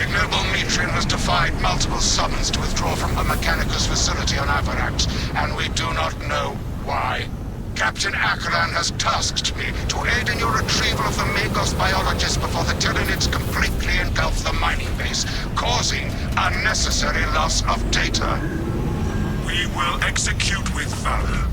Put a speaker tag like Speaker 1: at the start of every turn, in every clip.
Speaker 1: Ignoble Metrian has defied multiple summons to withdraw from the mechanicus facility on Avarax, and we do not know why. Captain Akaran has tasked me to aid in your retrieval of the magos biologist before the Tyranids completely engulf the mining base, causing unnecessary loss of data.
Speaker 2: We will execute with valor.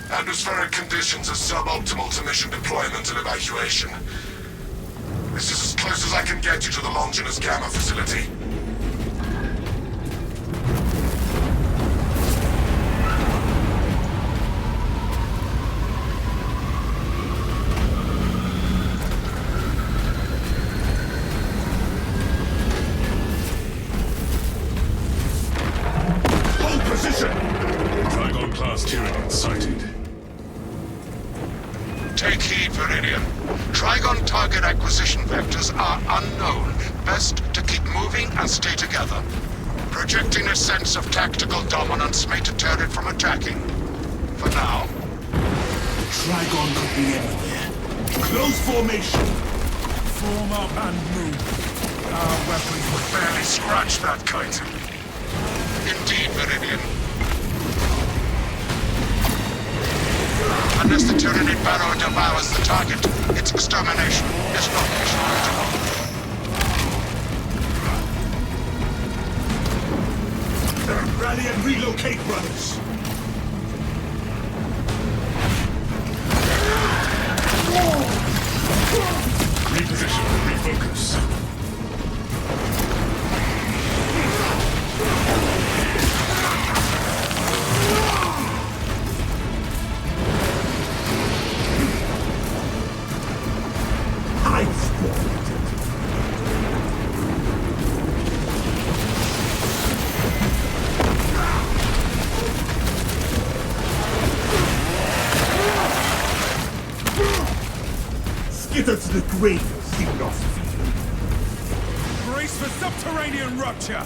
Speaker 2: Atmospheric conditions are suboptimal to mission deployment and evacuation. This is as close as I can get you to the Longinus Gamma facility. Hold position! Trigon class Tyranid sighted.
Speaker 1: Take heed, Viridian. Trigon target acquisition vectors are unknown. Best to keep moving and stay together. Projecting a sense of tactical dominance may deter it from attacking. For now.
Speaker 3: Trigon could be anywhere. Close formation.
Speaker 2: Form up and move. Our weapons would barely scratch that kite.
Speaker 1: Indeed, Viridian. Unless the Tyranid Barrow devours the target, its extermination is not mission critical.
Speaker 3: Rally and relocate, brothers.
Speaker 2: Reposition, refocus.
Speaker 3: Skitter to the grave, philosophy.
Speaker 2: Brace for subterranean rupture!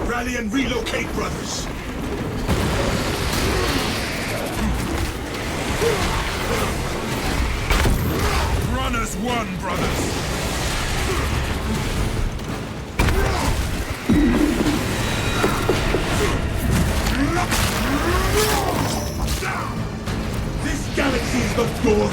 Speaker 3: Rally and relocate, brothers.
Speaker 2: Runners won, brothers!
Speaker 3: This galaxy is the door.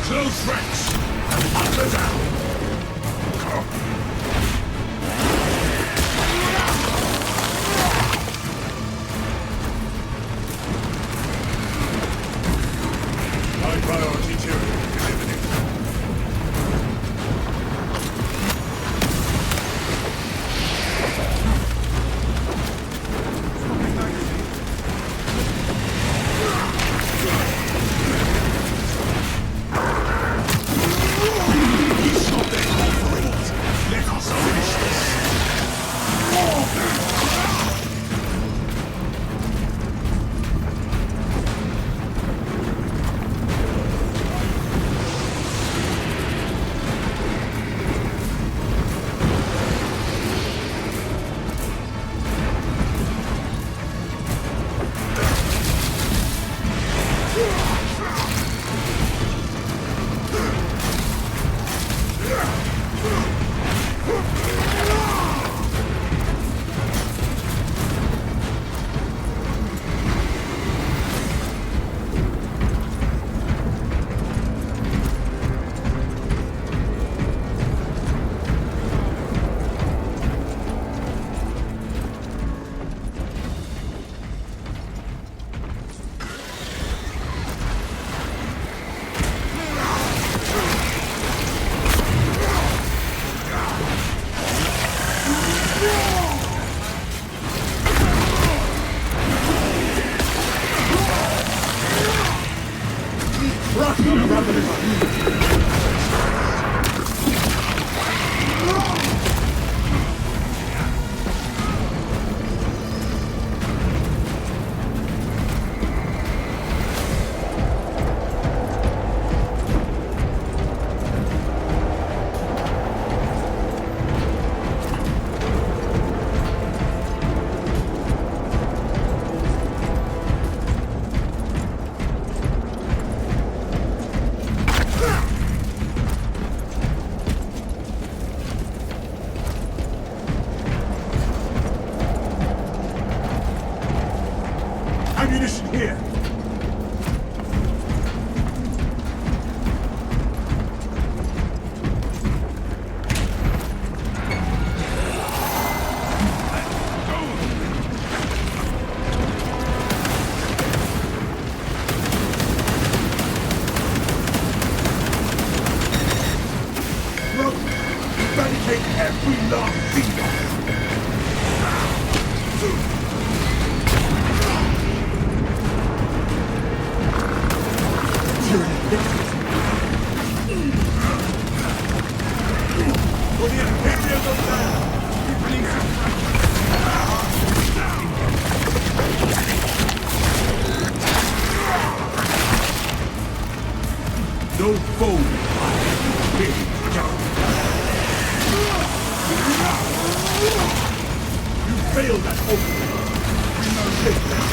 Speaker 2: Close ranks! Hunter down! High priority Tyranid eliminated.
Speaker 3: Ammunition here! Look! Eradicate every last thing! For the Imperium of Man! No foe! Big You failed at opening! We must take that!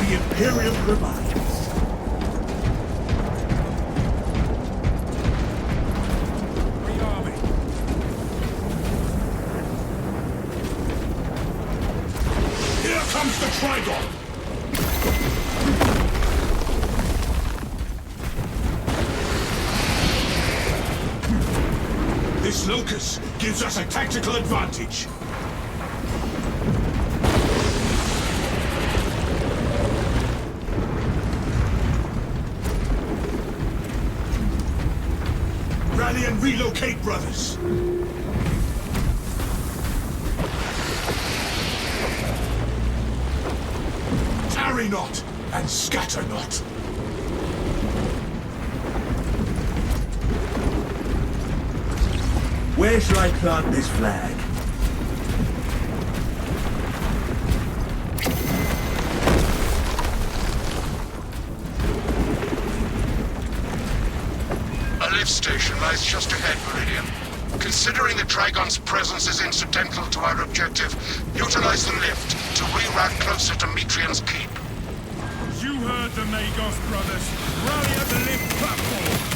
Speaker 3: The Imperium revives. Rearming. Here comes the Trigon! This locus gives us a tactical advantage. Rally and relocate, brothers! Tarry not, and scatter not! Where shall I plant this flag?
Speaker 1: A lift station lies just ahead, Meridian. Considering the Trigon's presence is incidental to our objective, utilize the lift to reroute closer to Metrian's keep.
Speaker 3: You heard the Magos, brothers. Rally at the lift platform.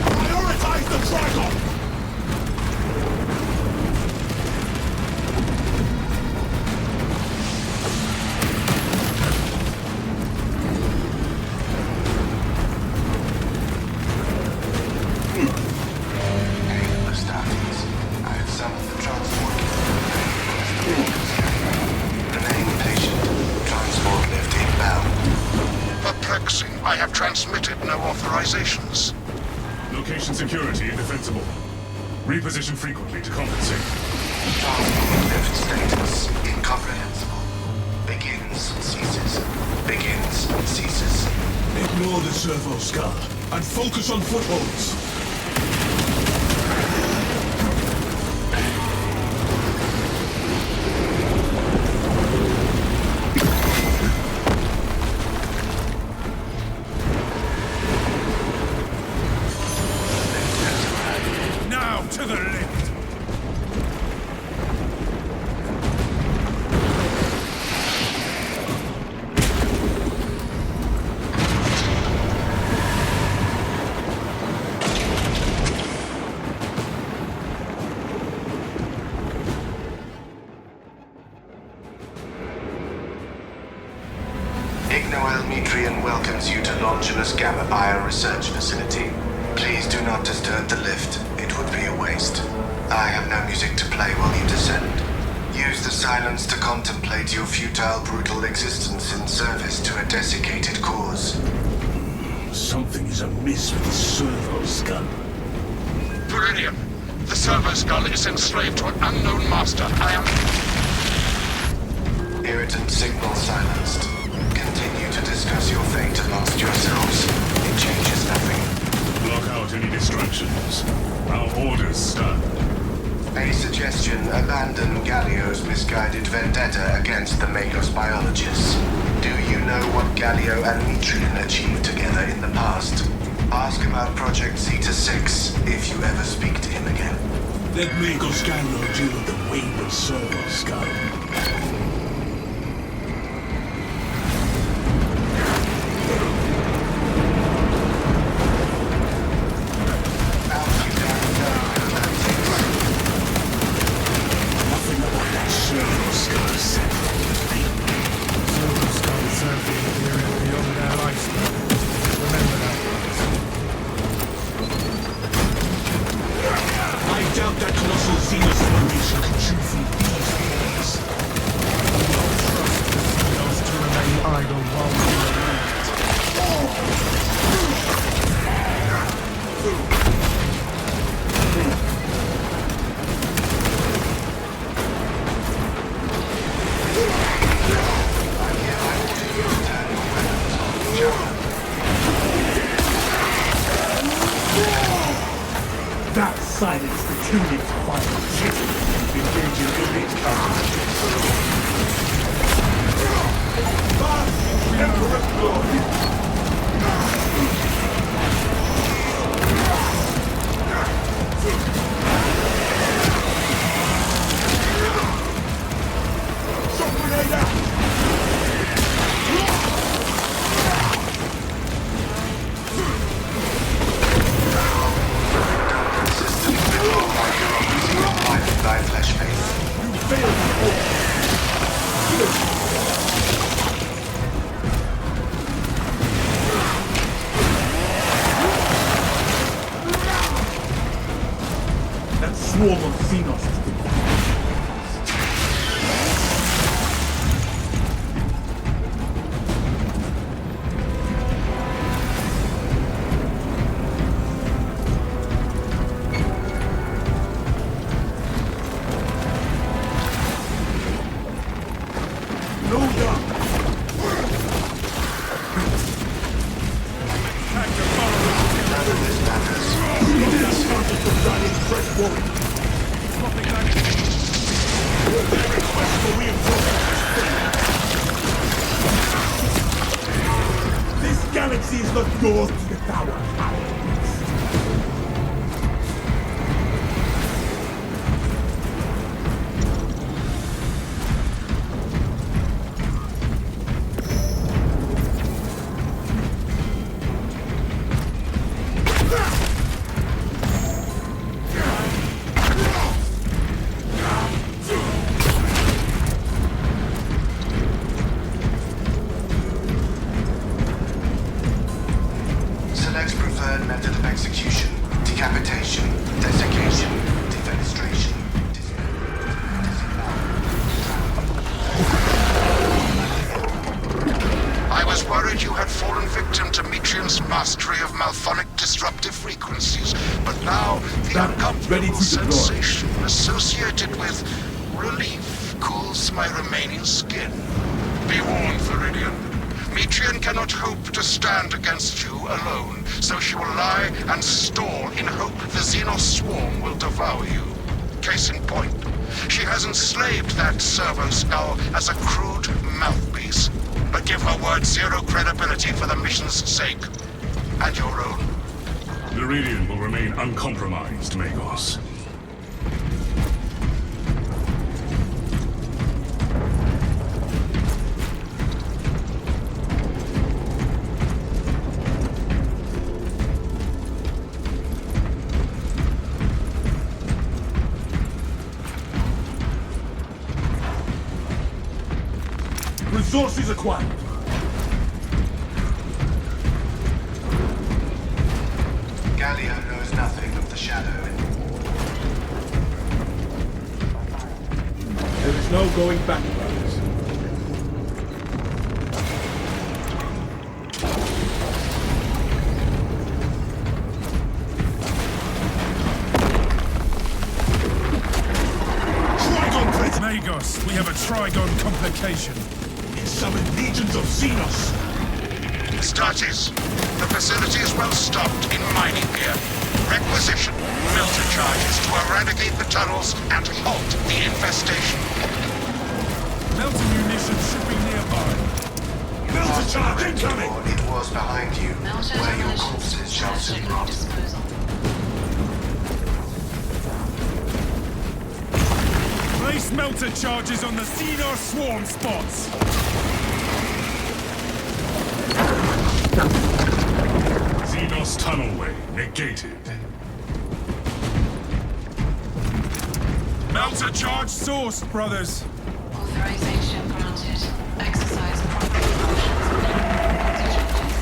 Speaker 3: Prioritize the Trigon!
Speaker 1: I have transmitted no authorizations.
Speaker 3: Location security indefensible. Reposition frequently to compensate.
Speaker 4: Lift status incomprehensible. Begins, ceases. Begins, ceases.
Speaker 3: Ignore the servo scar and focus on footholds.
Speaker 4: While Metrian welcomes you to Longinus Gamma Bio Research Facility, please do not disturb the lift. It would be a waste. I have no music to play while you descend. Use the silence to contemplate your futile, brutal existence in service to a desiccated cause.
Speaker 3: Something is amiss with the servo skull.
Speaker 1: Viridian, the servo skull is enslaved to an unknown master. I am...
Speaker 4: Irritant signal silenced. Continue to discuss your fate amongst yourselves. It changes nothing.
Speaker 3: Block out any distractions. Our orders stand.
Speaker 4: A suggestion, abandon Gallio's misguided vendetta against the Magos biologists. Do you know what Gallio and Metrian achieved together in the past? Ask about Project Zeta-6 if you ever speak to him again.
Speaker 3: Let Magos Gallio deal with the wayward servo skull.
Speaker 5: That silenced the Tunix final system. Engaging elite Emperor glory! Shock grenade out!
Speaker 4: Thy flesh faith.
Speaker 5: You failed before. That swarm of Xenos to the This galaxy is not yours to devour.
Speaker 4: Select preferred method of execution. Decapitation, desiccation, defenestration.
Speaker 1: I was worried you had fallen victim to Metrian's mastery of malphonic disruptive frequencies, but now the
Speaker 5: Ready
Speaker 1: uncomfortable
Speaker 5: to deploy.
Speaker 1: sensation associated with relief cools my remaining skin. Be warned, Viridian. Metrian cannot hope to stand against you alone, so she will lie and stall in hope the Xenos swarm will devour you. Case in point, she has enslaved that servo skull as a crude mouthpiece. But give her word zero credibility for the mission's sake. And your own.
Speaker 3: Viridian will remain uncompromised, Magos.
Speaker 5: Resources acquired.
Speaker 4: Gallia knows nothing of the shadow anymore.
Speaker 5: There is no going back, brothers.
Speaker 3: Magos, we have a Trigon complication.
Speaker 5: It summoned legions of Xenos.
Speaker 1: Astartes, the facility is well stocked in mining gear. Requisition melter charges to eradicate the tunnels and halt the infestation.
Speaker 3: Melter munitions should be nearby.
Speaker 5: Melter charge incoming!
Speaker 4: It was behind you,
Speaker 6: Melter
Speaker 4: where your
Speaker 6: demolition
Speaker 4: corpses shall soon
Speaker 6: strategy
Speaker 4: rot.
Speaker 6: disposal.
Speaker 3: Place melter charges on the Xenos swarm spots. Xenos tunnelway negated. Melter charge source, brothers.
Speaker 6: Authorization granted. Exercise proper precautions and melter charges.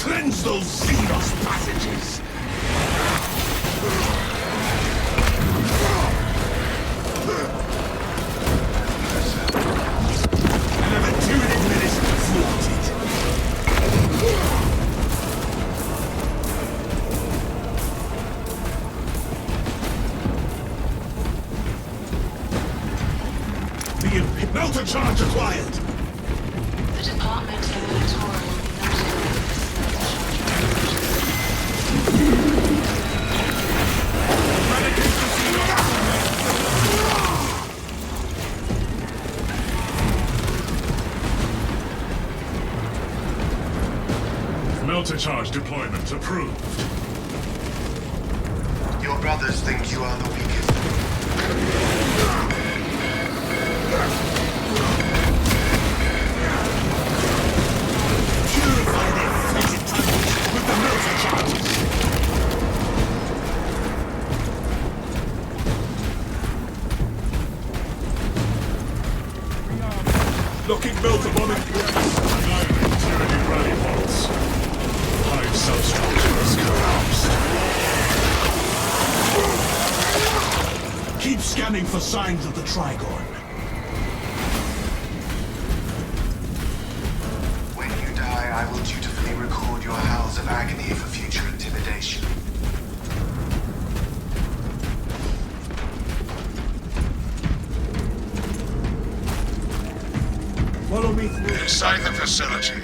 Speaker 5: Cleanse those Xenos passages! Another 2 minutes thwarted. The melter charge acquired!
Speaker 6: The departmental electoral will be noted
Speaker 3: Melter charge deployment approved.
Speaker 4: Your brothers think you are the weakest.
Speaker 5: Purify their fetid tunnels with the melter charges! Locking melter bomb in place!
Speaker 3: Annihilate tyranny rally pods. Hive substructures collapsed.
Speaker 5: Keep scanning for signs of the Trigon.
Speaker 4: When you die, I will dutifully record your howls of agony for future intimidation.
Speaker 5: Follow me through.
Speaker 1: Inside the facility,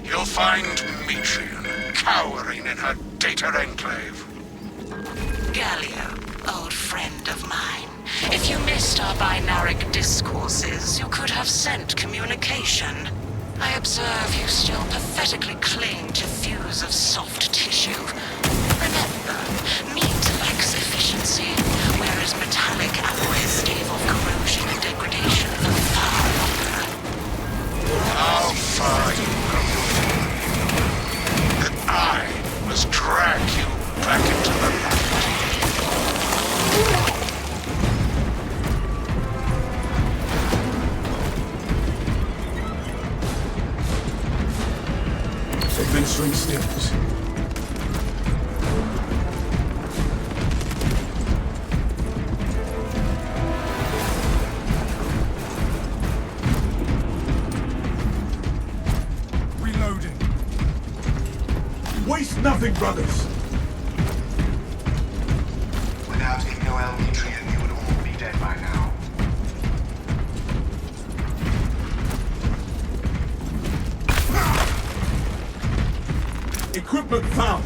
Speaker 1: you'll find Metrian cowering in her data enclave.
Speaker 7: Gallia, old friend of mine. If you missed our binaric discourses, you could have sent communication. I observe you still pathetically cling to thews of soft tissue. Remember, meat lacks efficiency, whereas metallic alloys stave off corrosion and degradation for far longer.
Speaker 1: How far you go. That I must drag you back into the light.
Speaker 5: Administering stills.
Speaker 3: Reloading.
Speaker 5: Waste nothing, brothers!
Speaker 4: Without Ignoel Metrian, you would all be dead by now.
Speaker 5: Equipment found!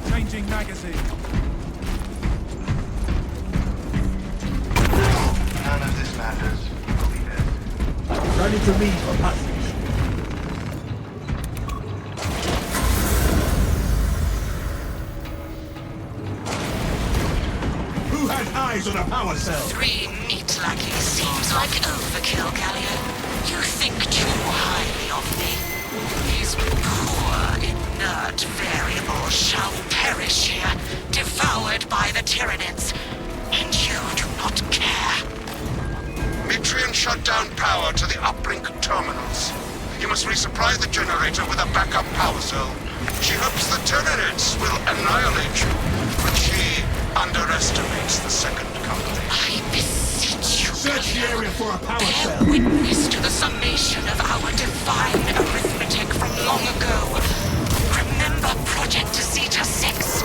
Speaker 3: Changing magazine.
Speaker 4: None of this matters. You'll be dead.
Speaker 5: Turning to me for passage. Who Who had eyes on a power cell?
Speaker 7: 3 meat lackeys seems like overkill, Gallia. You think too highly of me. These poor, inert variables shall perish here, devoured by the Tyranids. And you do not care.
Speaker 1: Mitrian shut down power to the uplink terminals. You must resupply the generator with a backup power cell. She hopes the Tyranids will annihilate you, but she underestimates the second company.
Speaker 7: I beseech you,
Speaker 5: Search the area for a power
Speaker 7: bear
Speaker 5: cell.
Speaker 7: witness to the summation of our divine arithmetic from long ago. Remember Project Zeta 6?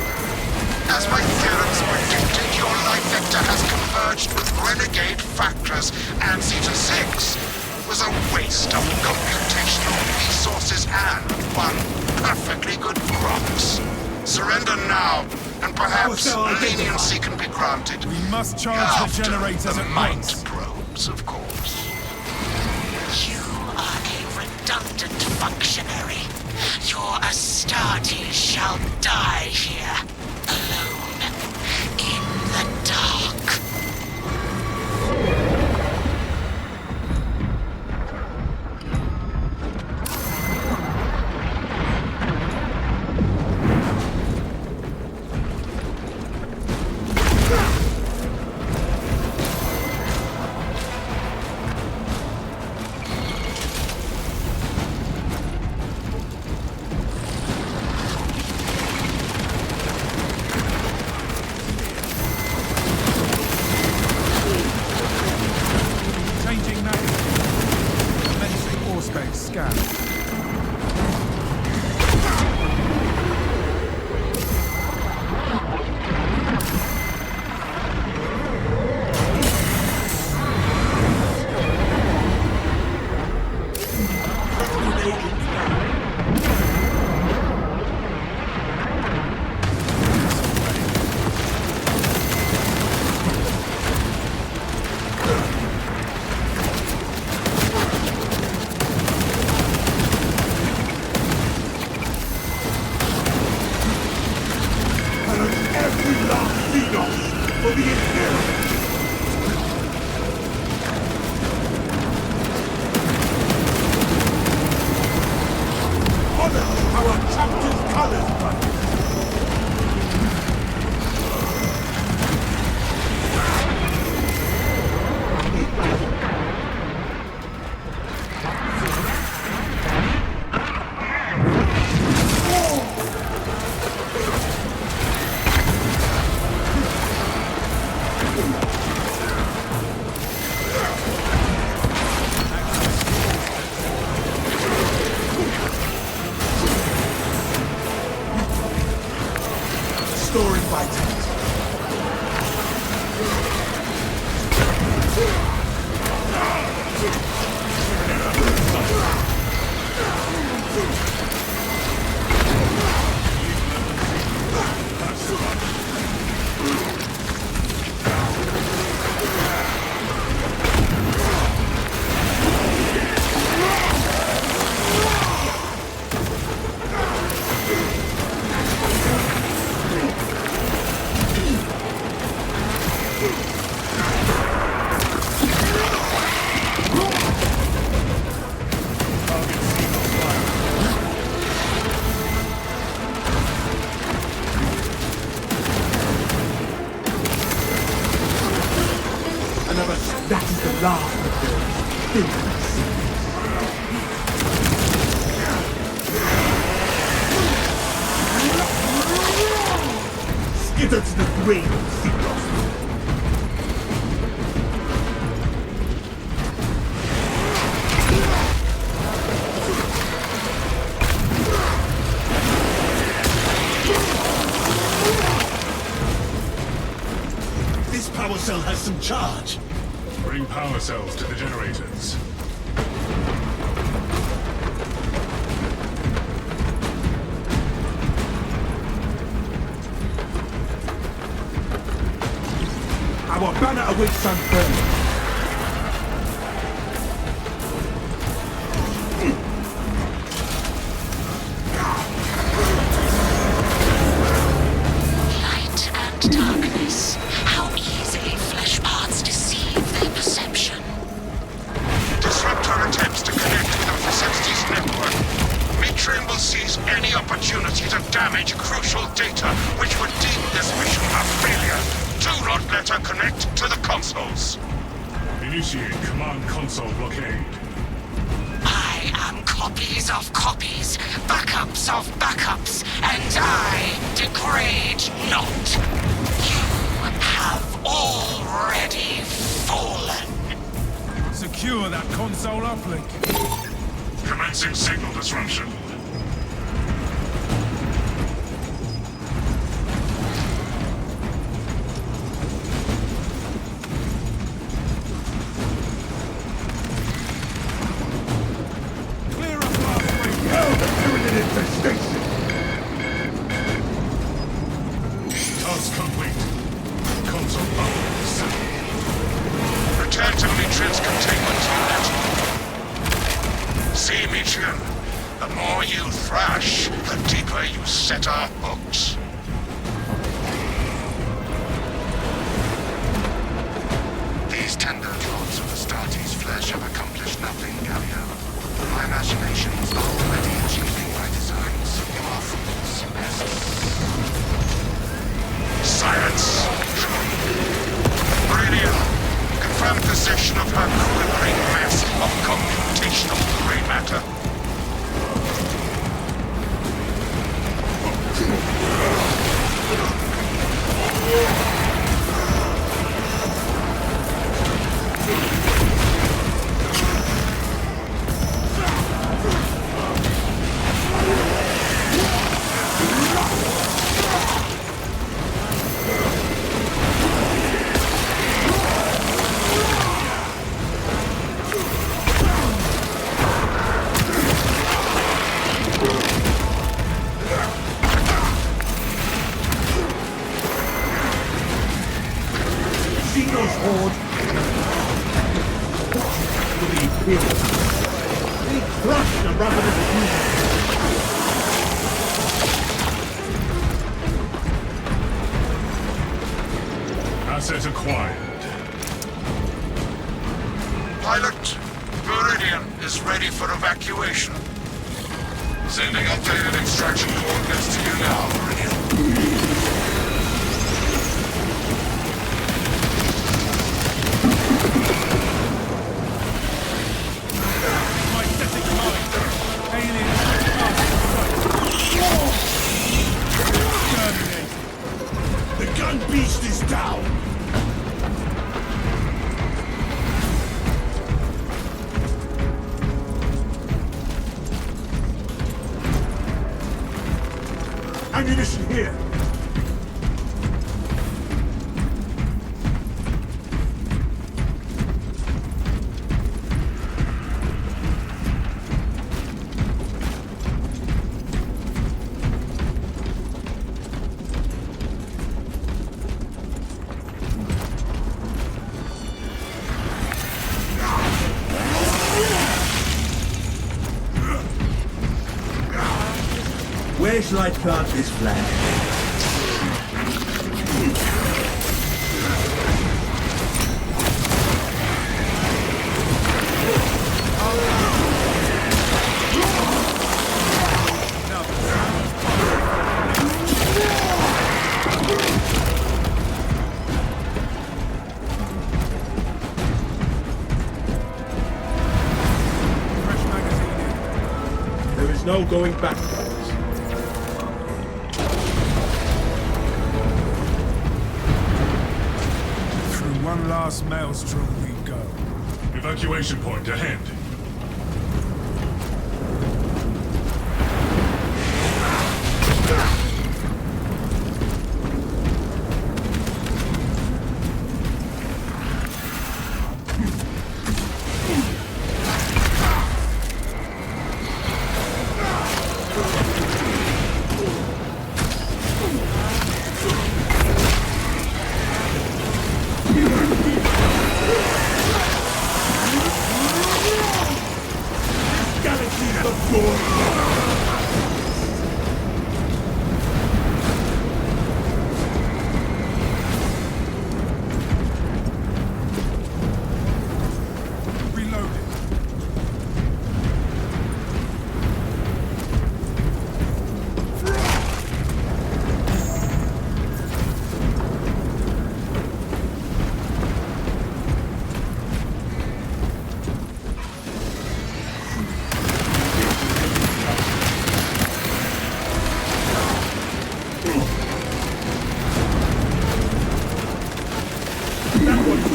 Speaker 1: As my theorems predicted, your life vector has converged with renegade factors, and Zeta 6 was a waste of computational resources and one perfectly good prox. Surrender now, and perhaps
Speaker 5: so identified.
Speaker 1: leniency can be granted.
Speaker 3: We must charge
Speaker 1: After
Speaker 3: the generators
Speaker 1: the
Speaker 3: at
Speaker 1: mind
Speaker 3: once.
Speaker 1: probes, of course.
Speaker 7: You are a redundant functionary. Your Astartes shall die here, alone, in the dark.
Speaker 3: Changing name. Commencing ore space scan.
Speaker 5: Every last Xenos for the Imperium! Honor our chapter's colors, brothers! Storing vitals. Another, that is the last of those things. Skitter to the grave of Xenos. This power cell has some charge.
Speaker 3: Bring power cells to the generators.
Speaker 5: Our banner awaits unfurled.
Speaker 7: Light and darkness. How
Speaker 1: Interconnect to the consoles.
Speaker 3: Initiate command console blockade.
Speaker 7: I am copies of copies, backups of backups, and I degrade not. You have already fallen.
Speaker 3: Secure that console uplink.
Speaker 2: Commencing signal disruption.
Speaker 3: Clear up last week.
Speaker 5: Hell, the pyramid infestation!
Speaker 3: Task complete. Console uplink set.
Speaker 1: Return to Metrian's containment unit. See, Metrian, the more you thrash, the deeper you set our hooks.
Speaker 4: These tender claws of Astartes' flesh have accomplished nothing, Galio. My machinations are already achieving my designs. You are fools, pests.
Speaker 1: Silence! Meridia, confirm possession of her cooling mass of computational gray matter.
Speaker 5: Xenos horde! We killed. We crushed the Ravenous humans!
Speaker 3: Asset acquired.
Speaker 1: Pilot, Meridian is ready for evacuation.
Speaker 2: Sending updated extraction coordinates to you now, Meridian.
Speaker 3: My static mind. Aliens Terminated.
Speaker 5: The gun beast is down! Ammunition here! Where shall I plant this flag?
Speaker 3: Fresh magazine in.
Speaker 5: There is no going back, guys.
Speaker 3: Through one last maelstrom we go.
Speaker 2: Evacuation point ahead.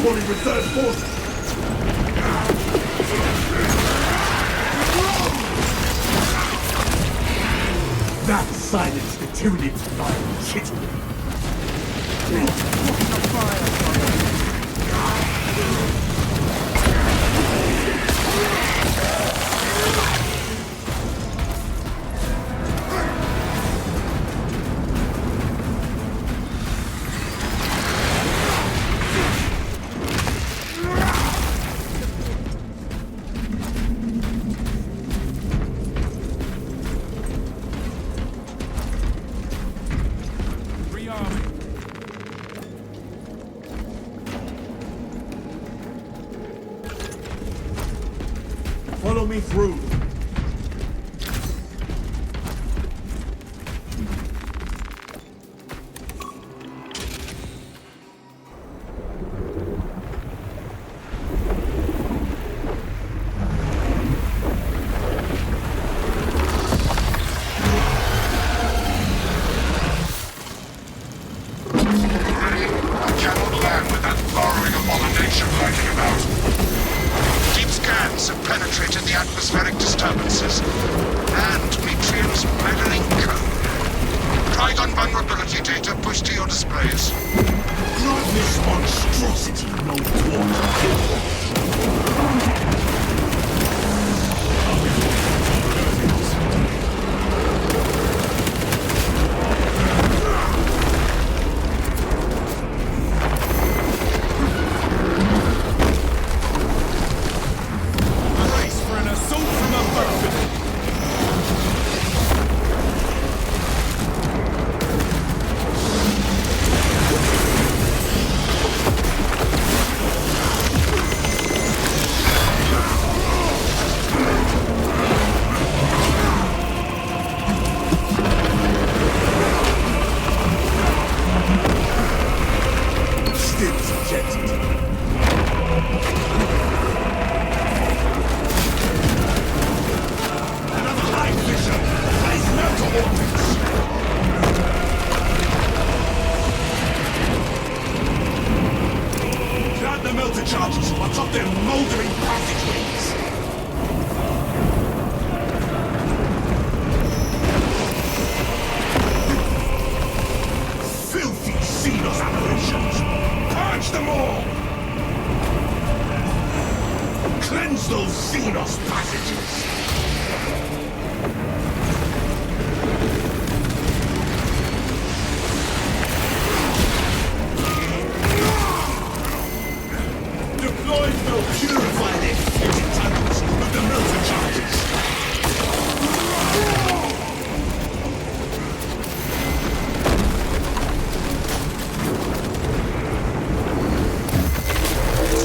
Speaker 5: calling reserve forces. That silenced the Tunip's flying city. Follow me through.
Speaker 1: Penetrated the atmospheric disturbances and Metrium's maddening code. Trigon vulnerability data pushed to your displays.
Speaker 5: Grant this monstrosity no thwart. Charges, what's up their moldering passageways? Filthy Xenos apparitions! Purge them all! Cleanse those Xenos passages! Purify their fitting tunnels with the melter charges.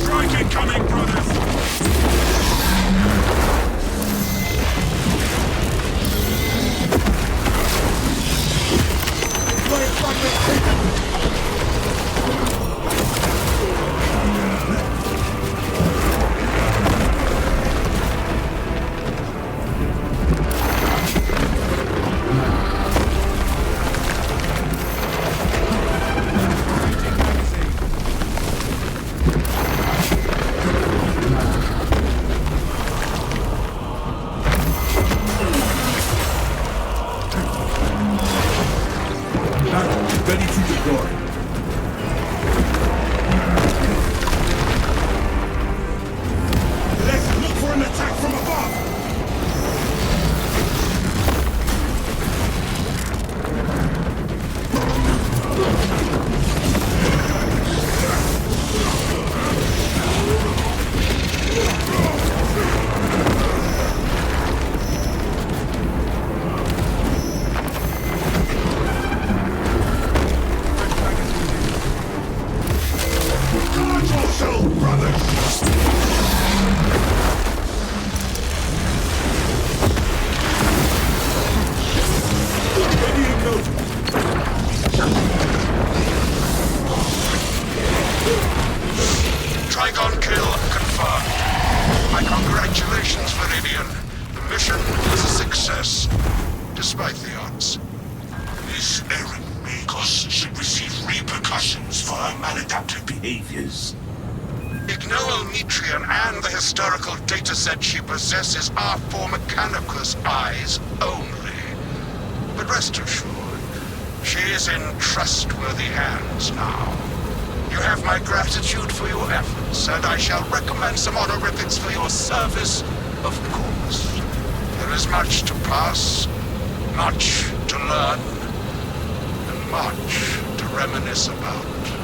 Speaker 3: Strike incoming, brothers!
Speaker 5: Ready to deploy. Let's look for an attack from above!
Speaker 1: Trigon kill confirmed. My congratulations, Viridian. The mission was a success, despite the odds.
Speaker 2: This errant magos should receive repercussions for her maladaptive behaviors.
Speaker 1: Ignoelmetrian and the historical dataset she possesses are for mechanicus eyes only. But rest assured, she is in trustworthy hands now. You have my gratitude for your efforts, and I shall recommend some honorifics for your service, of course. There is much to pass, much to learn, and much to reminisce about.